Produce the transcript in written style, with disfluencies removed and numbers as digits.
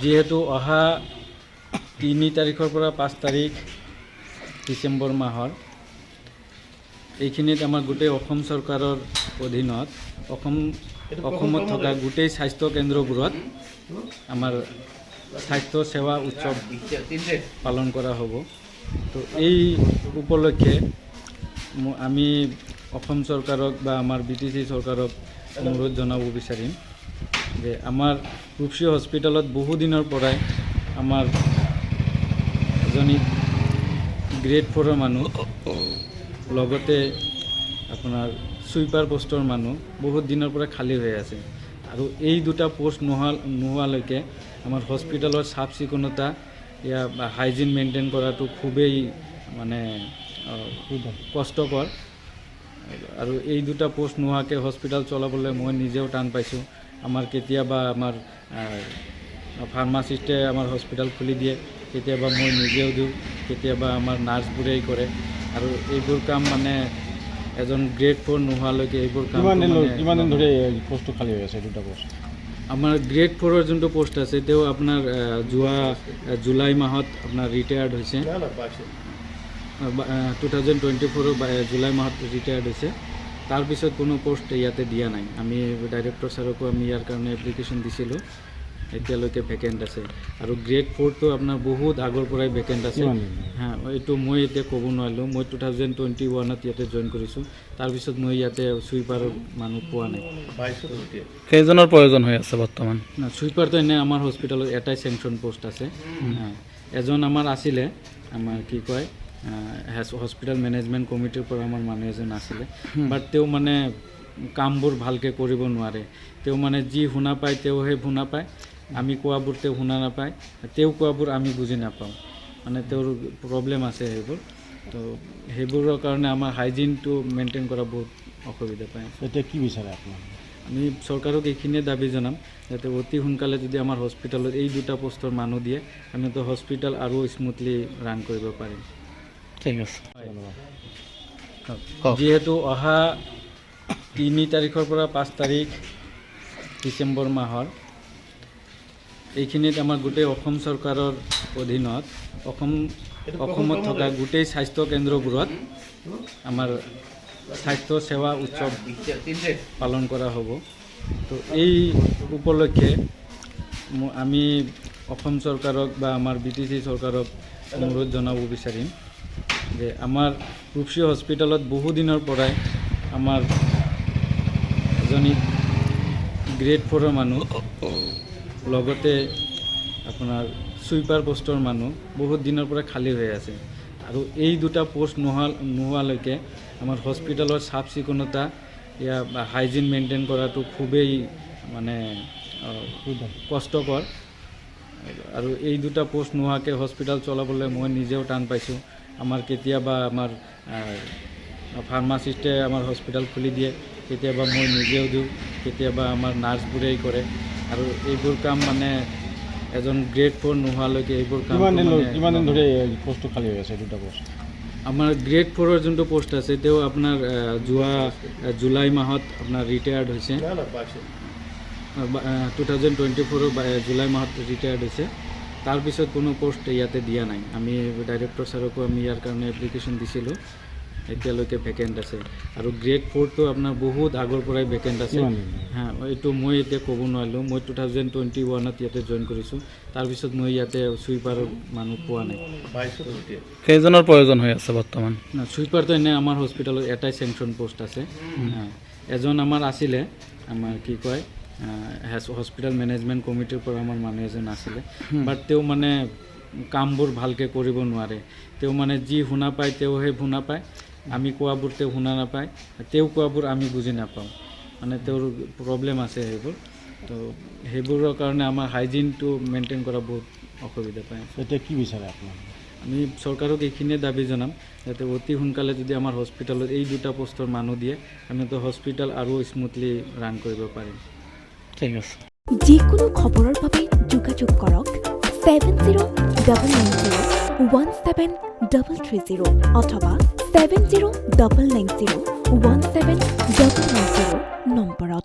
যিহেতু অহা 3 তাৰিখৰ পৰা 5 তাৰিখ ডিচেম্বৰ মাহৰ এইখিনিত আমাৰ গোটেই অসম চৰকাৰৰ অধীনত অসমত থকা গোটেই স্বাস্থ্য কেন্দ্ৰবোৰত আমাৰ স্বাস্থ্য সেৱা উৎসৱ পালন কৰা হ'ব। তো এই উপলক্ষে আমি অসম চৰকাৰক বা আমাৰ BTC চৰকাৰক অনুৰোধ জনাব বিচাৰিম যে আমাৰ ৰূপসী হস্পিটেলত বহুদিনৰ পৰাই আমাৰ এজনী গ্ৰেড 4ৰ মানুহ লগতে আপোনাৰ সুইপাৰ পোষ্টৰ মানুহ বহুত দিনৰ পৰা খালী হৈ আছে আৰু এই দুটা পোষ্ট নোহোৱালৈকে আমাৰ হস্পিটেলৰ চাফ চিকুণতা বা হাইজিন মেইনটেইন কৰাটো খুবেই মানে কষ্টকৰ আৰু এই দুটা পোষ্ট নোহোৱাকৈ হস্পিটেল চলাবলৈ মই নিজেও টান পাইছোঁ। আমাৰ কেতিয়াবা আমাৰ ফাৰ্মাচিষ্টে আমাৰ হস্পিটেল খুলি দিয়ে, কেতিয়াবা মই নিজেও দিওঁ, কেতিয়াবা আমাৰ নাৰ্ছবোৰেই কৰে আৰু এইবোৰ কাম মানে এজন গ্ৰেড 4 নোহোৱালৈকে এইবোৰ কাম কিমান দিন ধৰি পোষ্টটো খালী হৈ আছে? দুটা পোষ্ট আমাৰ গ্ৰেড 4ৰ যোনটো পোষ্ট আছে তেওঁ আপোনাৰ যোৱা জুলাই মাহত আপোনাৰ ৰিটায়াৰ্ড হৈছে, 2024 জুলাই মাহত ৰিটায়াৰ্ড হৈছে। তাৰপিছত কোনো পোষ্ট ইয়াতে দিয়া নাই। আমি ডাইৰেক্টৰ ছাৰকো আমি ইয়াৰ কাৰণে এপ্লিকেশ্যন দিছিলোঁ, এতিয়ালৈকে ভেকেণ্ট আছে আৰু গ্ৰেড 4টো আপোনাৰ বহুত আগৰ পৰাই ভেকেণ্ট আছে। এইটো মই এতিয়া ক'ব নোৱাৰিলোঁ। মই 2021ত ইয়াতে জইন কৰিছোঁ, তাৰপিছত মই ইয়াতে চুইপাৰৰ মানুহ পোৱা নাই। কেইজনৰ প্ৰয়োজন হৈ আছে বৰ্তমান? চুইপাৰটো এনে আমাৰ হস্পিটেলত এটাই চেংচন পোষ্ট আছে। এজন আমাৰ আছিলে, আমাৰ কি কয় হস্পিটেল মেনেজমেণ্ট কমিটিৰ পৰা আমাৰ মানুহ এজন আছিলে, বাট তেওঁ মানে কামবোৰ ভালকৈ কৰিব নোৱাৰে। তেওঁ মানে যি শুনা পায় তেওঁহে শুনা পায়, আমি কোৱাবোৰ তেওঁ শুনা নাপায়, তেওঁ কোৱাবোৰ আমি বুজি নাপাওঁ। মানে তেওঁৰ প্ৰব্লেম আছে সেইবোৰ। তো সেইবোৰৰ কাৰণে আমাৰ হাইজিনটো মেইনটেইন কৰা বহুত অসুবিধা পায়। এতিয়া কি বিচাৰে আপোনাক? আমি চৰকাৰক এইখিনিয়ে দাবী জনাম যাতে অতি সোনকালে যদি আমাৰ হস্পিটেলত এই দুটা পোষ্টৰ মানুহ দিয়ে, আমি তো হস্পিটেল আৰু স্মুথলি ৰান কৰিব পাৰিম। ঠিক আছে। যিহেতু অহা 3 তাৰিখৰ পৰা 5 তাৰিখ ডিচেম্বৰ মাহৰ এইখিনিত আমাৰ গোটেই অসম চৰকাৰৰ অধীনত অসমত থকা গোটেই স্বাস্থ্য কেন্দ্ৰবোৰত আমাৰ স্বাস্থ্য সেৱা উৎসৱ পালন কৰা হ'ব। তো এই উপলক্ষে আমি অসম চৰকাৰক বা আমাৰ BTC চৰকাৰক অনুৰোধ জনাব বিচাৰিম যে আমাৰ ৰূপসী হস্পিটেলত বহুদিনৰ পৰাই আমাৰ এজনী গ্ৰেড 4ৰ মানুহ লগতে আপোনাৰ সুইপাৰ পোষ্টৰ মানুহ বহুত দিনৰ পৰা খালী হৈ আছে আৰু এই দুটা পোষ্ট নোহোৱালৈকে আমাৰ হস্পিটেলৰ চাফ চিকুণতা বা হাইজিন মেইনটেইন কৰাটো খুবেই মানে কষ্টকৰ আৰু এই দুটা পোষ্ট নোহোৱাকৈ হস্পিটেল চলাবলৈ মই নিজেও টান পাইছোঁ। আমাৰ কেতিয়াবা আমাৰ ফাৰ্মাচিষ্টে আমাৰ হস্পিটেল খুলি দিয়ে, কেতিয়াবা মই নিজেও দিওঁ, কেতিয়াবা আমাৰ নাৰ্ছবোৰেই কৰে আৰু এইবোৰ কাম মানে এজন গ্ৰেড 4 নোহোৱালৈকে এইবোৰ কাম কিমান দিন ধৰি পোষ্টটো খালী হৈ আছে? দুটা পোষ্ট আমাৰ গ্ৰেড 4ৰ যোনটো পোষ্ট আছে তেওঁ আপোনাৰ যোৱা জুলাই মাহত আপোনাৰ ৰিটায়াৰ্ড হৈছে, 2024 জুলাই মাহত ৰিটায়াৰ্ড হৈছে। তাৰপিছত কোনো পোষ্ট ইয়াতে দিয়া নাই। আমি ডাইৰেক্টৰ ছাৰকো আমি ইয়াৰ কাৰণে এপ্লিকেশ্যন দিছিলোঁ, এতিয়ালৈকে ভেকেণ্ট আছে আৰু গ্ৰেড 4টো আপোনাৰ বহুত আগৰ পৰাই ভেকেণ্ট আছে। এইটো মই এতিয়া ক'ব নোৱাৰিলোঁ। মই 2021ত ইয়াতে জইন কৰিছোঁ, তাৰপিছত মই ইয়াতে চুইপাৰৰ মানুহ পোৱা নাই। কেইজনৰ প্ৰয়োজন হৈ আছে বৰ্তমান? চুইপাৰটো এনে আমাৰ হস্পিটেলত এটাই চেংচন পোষ্ট আছে। এজন আমাৰ আছিলে, আমাৰ কি কয় হস্পিটেল মেনেজমেণ্ট কমিটিৰ পৰা আমাৰ মানুহ এজন আছিলে, বাট তেওঁ মানে কামবোৰ ভালকৈ কৰিব নোৱাৰে। তেওঁ মানে যি শুনা পায় তেওঁহে শুনা পায়, আমি কোৱাবোৰ তেওঁ শুনা নাপায়, তেওঁ কোৱাবোৰ আমি বুজি নাপাওঁ। মানে তেওঁৰ প্ৰব্লেম আছে সেইবোৰ। তো সেইবোৰৰ কাৰণে আমাৰ হাইজিনটো মেইনটেইন কৰা বহুত অসুবিধা পায়। এতিয়া কি বিচাৰে আপোনাক? আমি চৰকাৰক এইখিনিয়ে দাবী জনাম যাতে অতি সোনকালে যদি আমাৰ হস্পিটেলত এই দুটা পোষ্টৰ মানুহ দিয়ে, আমি তো হস্পিটেল আৰু স্মুথলি ৰান কৰিব পাৰিম। ঠিক আছে। যিকোনো খবৰৰ বাবে যোগাযোগ কৰক 7090173330 অথবা 7099017990 নম্বৰত।